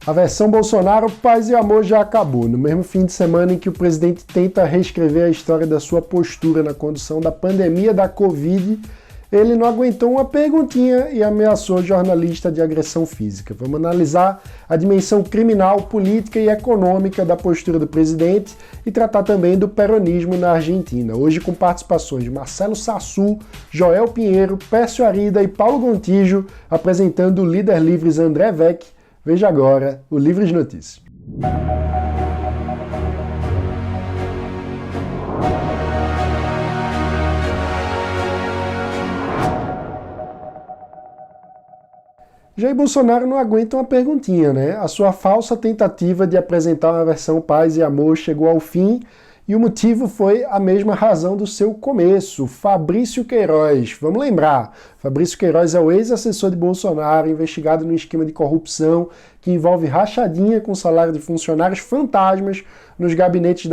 A versão Bolsonaro, paz e amor já acabou. No mesmo fim de semana em que o presidente tenta reescrever a história da sua postura na condução da pandemia da Covid, ele não aguentou uma perguntinha e ameaçou o jornalista de agressão física. Vamos analisar a dimensão criminal, política e econômica da postura do presidente e tratar também do peronismo na Argentina. Hoje com participações de Marcelo Sassu, Joel Pinheiro, Pércio Arida e Paulo Gontijo, apresentando o líder Livres André Vec. Veja agora o Livres Notícias. Jair Bolsonaro não aguenta uma perguntinha, né? A sua falsa tentativa de apresentar uma versão paz e amor chegou ao fim e o motivo foi a mesma razão do seu começo, Fabrício Queiroz. Vamos lembrar, Fabrício Queiroz é o ex-assessor de Bolsonaro, investigado no esquema de corrupção que envolve rachadinha com salário de funcionários fantasmas nos gabinetes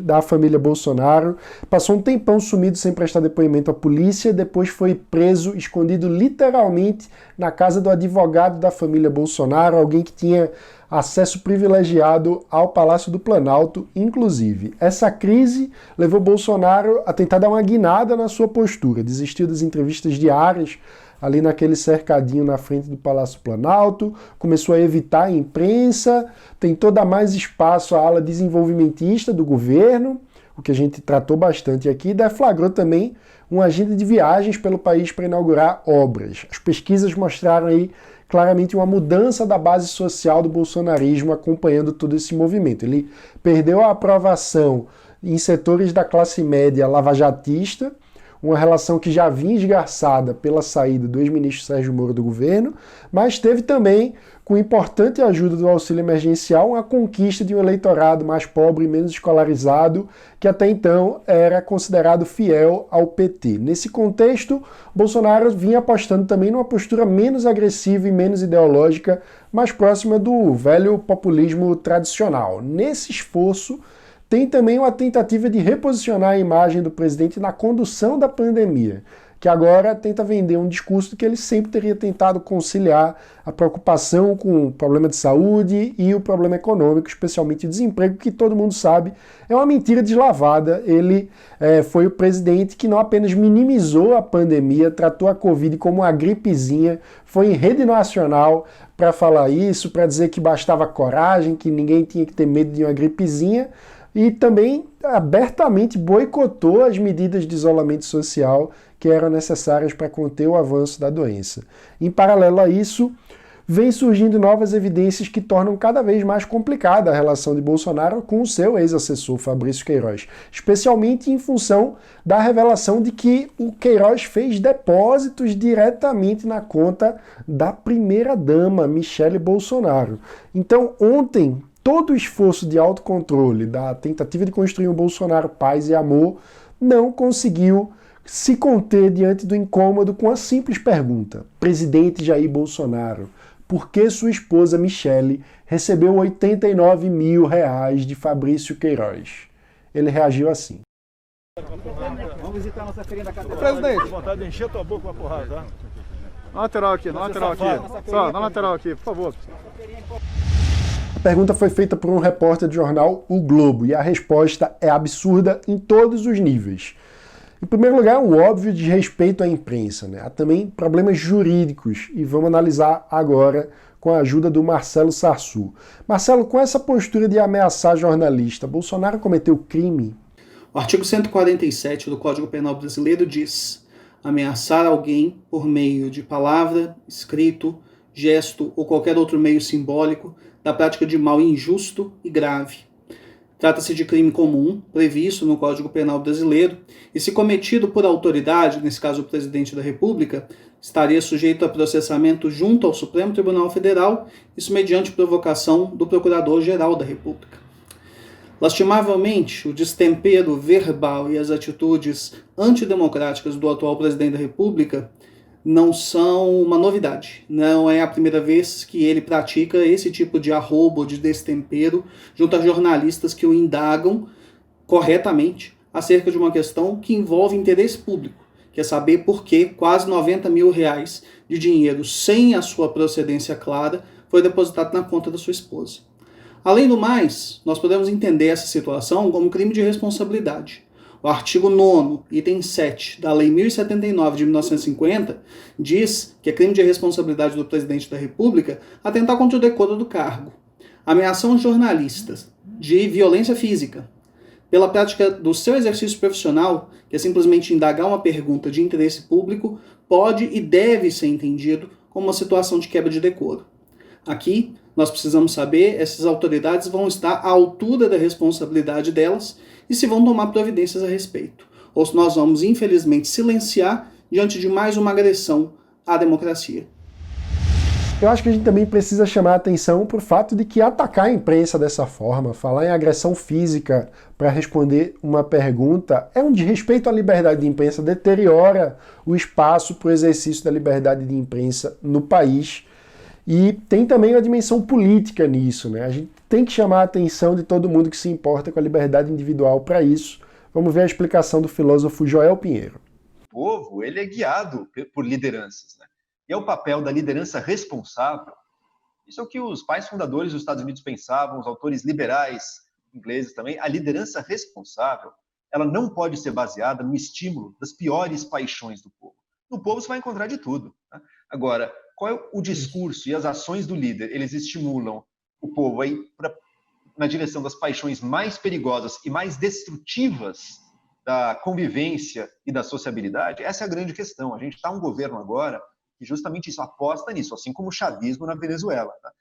da família Bolsonaro. Passou um tempão sumido sem prestar depoimento à polícia, depois foi preso, escondido literalmente na casa do advogado da família Bolsonaro, alguém que tinha acesso privilegiado ao Palácio do Planalto, inclusive. Essa crise levou Bolsonaro a tentar dar uma guinada na sua postura, desistiu das entrevistas diárias ali naquele cercadinho na frente do Palácio do Planalto, começou a evitar a imprensa, tentou dar mais espaço à ala desenvolvimentista do governo, o que a gente tratou bastante aqui, e deflagrou também uma agenda de viagens pelo país para inaugurar obras. As pesquisas mostraram aí claramente uma mudança da base social do bolsonarismo acompanhando todo esse movimento. Ele perdeu a aprovação em setores da classe média lavajatista, uma relação que já vinha esgarçada pela saída do ex-ministro Sérgio Moro do governo, mas teve também, com importante ajuda do auxílio emergencial, uma conquista de um eleitorado mais pobre e menos escolarizado, que até então era considerado fiel ao PT. Nesse contexto, Bolsonaro vinha apostando também numa postura menos agressiva e menos ideológica, mais próxima do velho populismo tradicional. Nesse esforço, tem também uma tentativa de reposicionar a imagem do presidente na condução da pandemia, que agora tenta vender um discurso que ele sempre teria tentado conciliar a preocupação com o problema de saúde e o problema econômico, especialmente o desemprego, que todo mundo sabe é uma mentira deslavada. Ele foi o presidente que não apenas minimizou a pandemia, tratou a Covid como uma gripezinha, foi em rede nacional para falar isso, para dizer que bastava coragem, que ninguém tinha que ter medo de uma gripezinha, e também abertamente boicotou as medidas de isolamento social que eram necessárias para conter o avanço da doença. Em paralelo a isso, vem surgindo novas evidências que tornam cada vez mais complicada a relação de Bolsonaro com o seu ex-assessor Fabrício Queiroz, especialmente em função da revelação de que o Queiroz fez depósitos diretamente na conta da primeira-dama, Michele Bolsonaro. Então, ontem, todo o esforço de autocontrole da tentativa de construir um Bolsonaro paz e amor não conseguiu se conter diante do incômodo com a simples pergunta: presidente Jair Bolsonaro, por que sua esposa Michele recebeu R$89 mil de Fabrício Queiroz? Ele reagiu assim. Vamos visitar a nossa feirinha da catedral. Presidente, Vontade de encher tua boca com a porrada, tá? na lateral aqui, Só, na lateral aqui, por favor. A pergunta foi feita por um repórter do jornal O Globo e a resposta é absurda em todos os níveis. Em primeiro lugar, um óbvio desrespeito à imprensa, né? Há também problemas jurídicos e vamos analisar agora com a ajuda do Marcelo Sassu. Marcelo, com essa postura de ameaçar jornalista, Bolsonaro cometeu crime? O artigo 147 do Código Penal brasileiro diz: ameaçar alguém por meio de palavra, escrito, gesto ou qualquer outro meio simbólico da prática de mal injusto e grave. Trata-se de crime comum, previsto no Código Penal brasileiro, e se cometido por autoridade, nesse caso o presidente da República, estaria sujeito a processamento junto ao Supremo Tribunal Federal, isso mediante provocação do Procurador-Geral da República. Lastimavelmente, o destempero verbal e as atitudes antidemocráticas do atual presidente da República não são uma novidade. Não é a primeira vez que ele pratica esse tipo de arrobo, de destempero, junto a jornalistas que o indagam corretamente acerca de uma questão que envolve interesse público, que é saber por que quase R$90 mil de dinheiro sem a sua procedência clara foi depositado na conta da sua esposa. Além do mais, nós podemos entender essa situação como crime de responsabilidade. O artigo 9º, item 7 da Lei 1079 de 1950 diz que é crime de responsabilidade do presidente da República atentar contra o decoro do cargo, ameaçar um jornalista de violência física, pela prática do seu exercício profissional, que é simplesmente indagar uma pergunta de interesse público, pode e deve ser entendido como uma situação de quebra de decoro. Aqui, nós precisamos saber se essas autoridades vão estar à altura da responsabilidade delas e se vão tomar providências a respeito, ou se nós vamos, infelizmente, silenciar diante de mais uma agressão à democracia. Eu acho que a gente também precisa chamar a atenção para o fato de que atacar a imprensa dessa forma, falar em agressão física para responder uma pergunta, é um desrespeito à liberdade de imprensa, deteriora o espaço para o exercício da liberdade de imprensa no país. E tem também uma dimensão política nisso, né? A gente tem que chamar a atenção de todo mundo que se importa com a liberdade individual para isso. Vamos ver a explicação do filósofo Joel Pinheiro. O povo, ele é guiado por lideranças, né? E é o papel da liderança responsável. Isso é o que os pais fundadores dos Estados Unidos pensavam, os autores liberais ingleses também. A liderança responsável, ela não pode ser baseada no estímulo das piores paixões do povo. No povo você vai encontrar de tudo, né? Agora, qual é o discurso e as ações do líder? Eles estimulam o povo aí na direção das paixões mais perigosas e mais destrutivas da convivência e da sociabilidade? Essa é a grande questão. A gente está um governo agora que justamente isso aposta nisso, assim como o chavismo na Venezuela. Tá?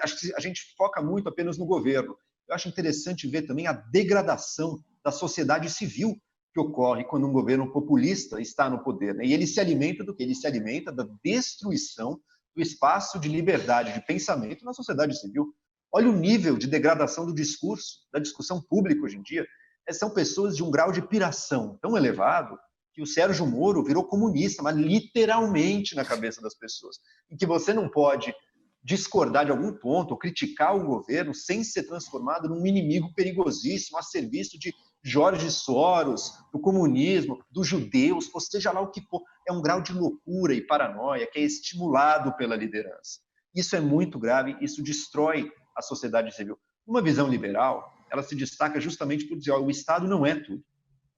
Acho que a gente foca muito apenas no governo. Eu acho interessante ver também a degradação da sociedade civil que ocorre quando um governo populista está no poder, né? E ele se alimenta do quê? Ele se alimenta da destruição do espaço de liberdade de pensamento na sociedade civil. Olha o nível de degradação do discurso, da discussão pública hoje em dia. São pessoas de um grau de piração tão elevado que o Sérgio Moro virou comunista, mas literalmente na cabeça das pessoas. E que você não pode discordar de algum ponto ou criticar o governo sem ser transformado num inimigo perigosíssimo a serviço de Jorge Soros, do comunismo, dos judeus, ou seja lá o que for. É um grau de loucura e paranoia que é estimulado pela liderança. Isso é muito grave, isso destrói a sociedade civil. Uma visão liberal, ela se destaca justamente por dizer, o Estado não é tudo.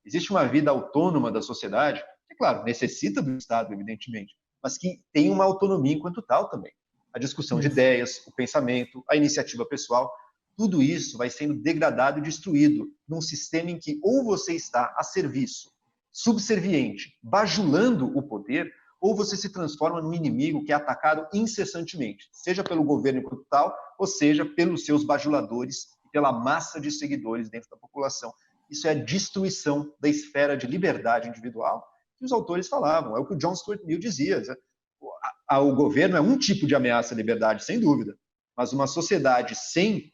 Existe uma vida autônoma da sociedade, que, claro, necessita do Estado, evidentemente, mas que tem uma autonomia enquanto tal também. A discussão de ideias, o pensamento, a iniciativa pessoal, tudo isso vai sendo degradado e destruído num sistema em que ou você está a serviço, subserviente, bajulando o poder, ou você se transforma num inimigo que é atacado incessantemente, seja pelo governo enquanto tal, ou seja pelos seus bajuladores e pela massa de seguidores dentro da população. Isso é a destruição da esfera de liberdade individual que os autores falavam. É o que o John Stuart Mill dizia. O governo é um tipo de ameaça à liberdade, sem dúvida, mas uma sociedade sem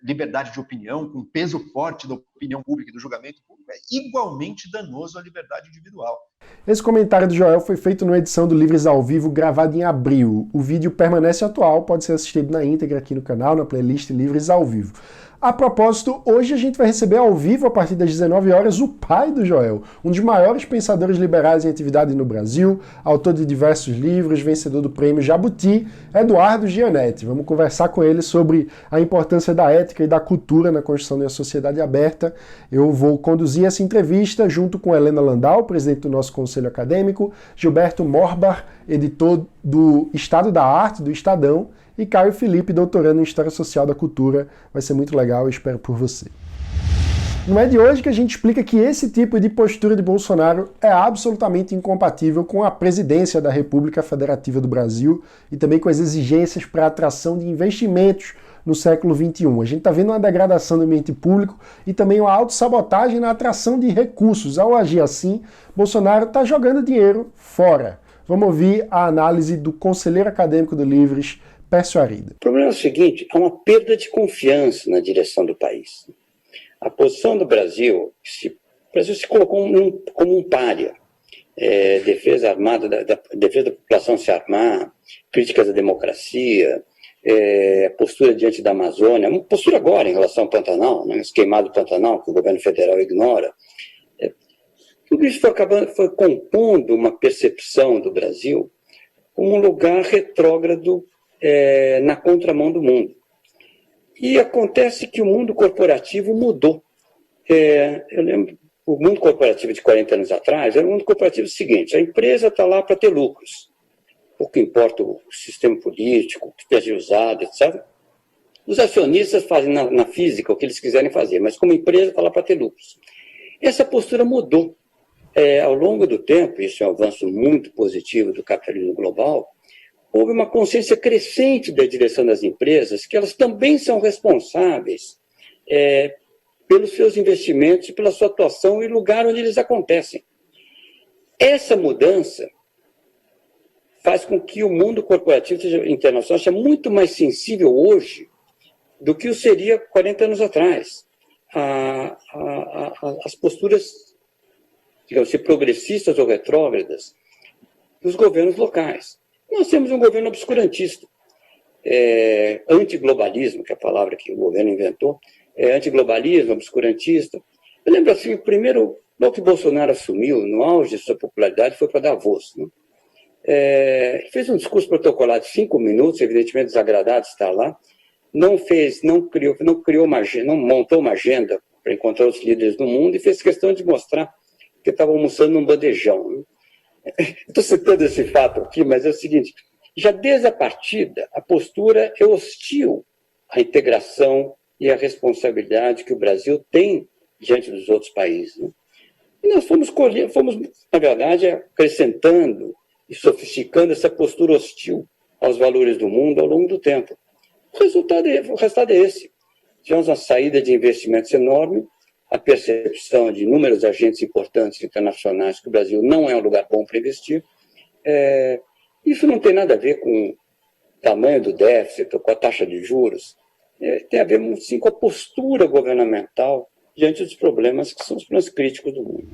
liberdade de opinião, com peso forte da opinião pública e do julgamento público, é igualmente danoso à liberdade individual. Esse comentário do Joel foi feito numa edição do Livres ao Vivo, gravada em abril. O vídeo permanece atual, pode ser assistido na íntegra aqui no canal, na playlist Livres ao Vivo. A propósito, hoje a gente vai receber ao vivo, a partir das 19 horas, o pai do Joel, um dos maiores pensadores liberais em atividade no Brasil, autor de diversos livros, vencedor do prêmio Jabuti, Eduardo Gianetti. Vamos conversar com ele sobre a importância da ética e da cultura na construção de uma sociedade aberta. Eu vou conduzir essa entrevista junto com Helena Landau, presidente do nosso Conselho Acadêmico, Gilberto Morbar, editor do Estado da Arte, do Estadão, e Caio Felipe, doutorando em História Social da Cultura. Vai ser muito legal, eu espero por você. Não é de hoje que a gente explica que esse tipo de postura de Bolsonaro é absolutamente incompatível com a presidência da República Federativa do Brasil e também com as exigências para a atração de investimentos no século XXI. A gente está vendo uma degradação do ambiente público e também uma autossabotagem na atração de recursos. Ao agir assim, Bolsonaro está jogando dinheiro fora. Vamos ouvir a análise do conselheiro acadêmico do Livres, Pércio Arida. O problema é o seguinte, há uma perda de confiança na direção do país. A posição do Brasil, o Brasil se colocou como um pária. Defesa armada, defesa da população se armar, críticas à democracia, postura diante da Amazônia, uma postura agora em relação ao Pantanal, né, esse queimado do Pantanal, que o governo federal ignora. Tudo isso foi compondo uma percepção do Brasil como um lugar retrógrado na contramão do mundo. E acontece que o mundo corporativo mudou. Eu lembro, o mundo corporativo de 40 anos atrás era um mundo corporativo seguinte: a empresa está lá para ter lucros. Pouco importa o sistema político, o que esteja usado, etc. Os acionistas fazem na física o que eles quiserem fazer, mas como empresa está lá para ter lucros. Essa postura mudou. Ao longo do tempo, isso é um avanço muito positivo do capitalismo global, houve uma consciência crescente da direção das empresas que elas também são responsáveis pelos seus investimentos, pela sua atuação e lugar onde eles acontecem. Essa mudança faz com que o mundo corporativo internacional seja muito mais sensível hoje do que o seria 40 anos atrás. As posturas, digamos assim, progressistas ou retrógradas dos governos locais. Nós temos um governo obscurantista, antiglobalismo, que é a palavra que o governo inventou, antiglobalismo, obscurantista. Eu lembro assim, primeiro, logo que Bolsonaro assumiu, no auge de sua popularidade, foi para Davos, né? Fez um discurso protocolado de 5 minutos, evidentemente desagradável estar lá, não montou uma agenda para encontrar os líderes do mundo e fez questão de mostrar que estava almoçando num bandejão, né? Estou citando esse fato aqui, mas é o seguinte: já desde a partida, a postura é hostil à integração e à responsabilidade que o Brasil tem diante dos outros países, né? E nós fomos, na verdade, acrescentando e sofisticando essa postura hostil aos valores do mundo ao longo do tempo. O resultado é esse. Tivemos uma saída de investimentos enorme, a percepção de inúmeros agentes importantes internacionais que o Brasil não é um lugar bom para investir. Isso não tem nada a ver com o tamanho do déficit ou com a taxa de juros. Tem a ver, sim, com a postura governamental diante dos problemas que são os problemas críticos do mundo.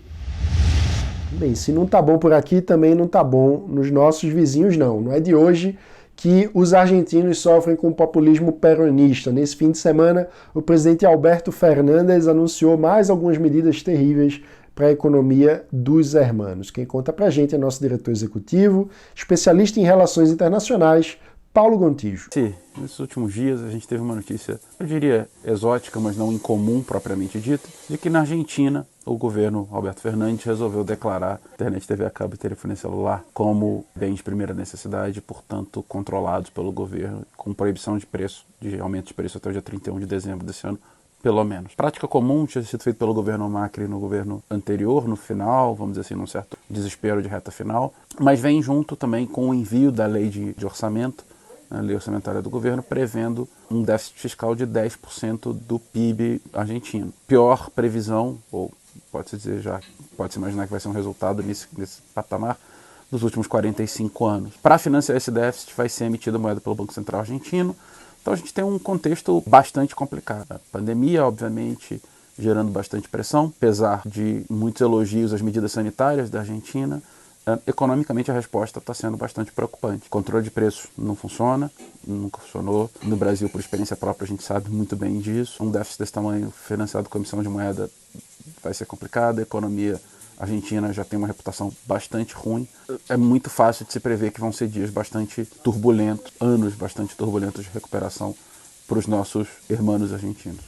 Bem, se não tá bom por aqui, também não tá bom nos nossos vizinhos, não. Não é de hoje que os argentinos sofrem com o populismo peronista. Nesse fim de semana, o presidente Alberto Fernandes anunciou mais algumas medidas terríveis para a economia dos hermanos. Quem conta pra gente é nosso diretor executivo, especialista em relações internacionais, Paulo Gontijo. Sim, nesses últimos dias a gente teve uma notícia, eu diria exótica, mas não incomum propriamente dita, de que na Argentina o governo Alberto Fernandes resolveu declarar internet, TV a cabo e telefone celular como bens de primeira necessidade, portanto controlados pelo governo, com proibição de preço, de aumento de preço até o dia 31 de dezembro desse ano, pelo menos. Prática comum, tinha sido feita pelo governo Macri no governo anterior, no final, vamos dizer assim, num certo desespero de reta final, mas vem junto também com o envio da lei de orçamento, a lei orçamentária do governo, prevendo um déficit fiscal de 10% do PIB argentino. Pior previsão, ou pode-se dizer já, pode-se imaginar que vai ser um resultado nesse patamar, dos últimos 45 anos. Para financiar esse déficit vai ser emitida moeda pelo Banco Central argentino. Então a gente tem um contexto bastante complicado. A pandemia, obviamente, gerando bastante pressão, apesar de muitos elogios às medidas sanitárias da Argentina. Economicamente a resposta está sendo bastante preocupante. O controle de preços não funciona, nunca funcionou. No Brasil, por experiência própria, a gente sabe muito bem disso. Um déficit desse tamanho financiado com emissão de moeda vai ser complicado. A economia argentina já tem uma reputação bastante ruim. É muito fácil de se prever que vão ser dias bastante turbulentos, anos bastante turbulentos de recuperação para os nossos irmãos argentinos.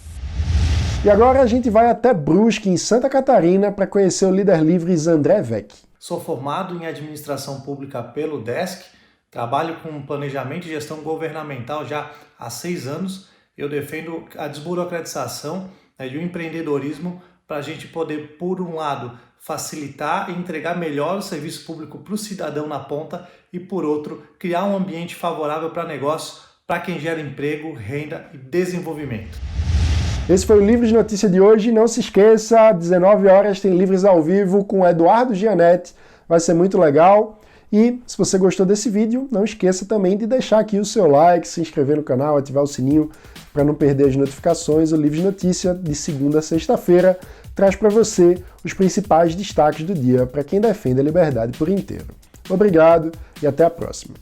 E agora a gente vai até Brusque, em Santa Catarina, para conhecer o líder livres André Vec. Sou formado em administração pública pelo DESC, trabalho com planejamento e gestão governamental já há 6 anos. Eu defendo a desburocratização e o empreendedorismo para a gente poder, por um lado, facilitar e entregar melhor o serviço público para o cidadão na ponta e, por outro, criar um ambiente favorável para negócios, para quem gera emprego, renda e desenvolvimento. Esse foi o Livros de Notícia de hoje. Não se esqueça, às 19 horas tem Livros ao vivo com Eduardo Gianetti. Vai ser muito legal. E se você gostou desse vídeo, não esqueça também de deixar aqui o seu like, se inscrever no canal, ativar o sininho para não perder as notificações. O Livros de Notícia, de segunda a sexta-feira, traz para você os principais destaques do dia para quem defende a liberdade por inteiro. Obrigado e até a próxima.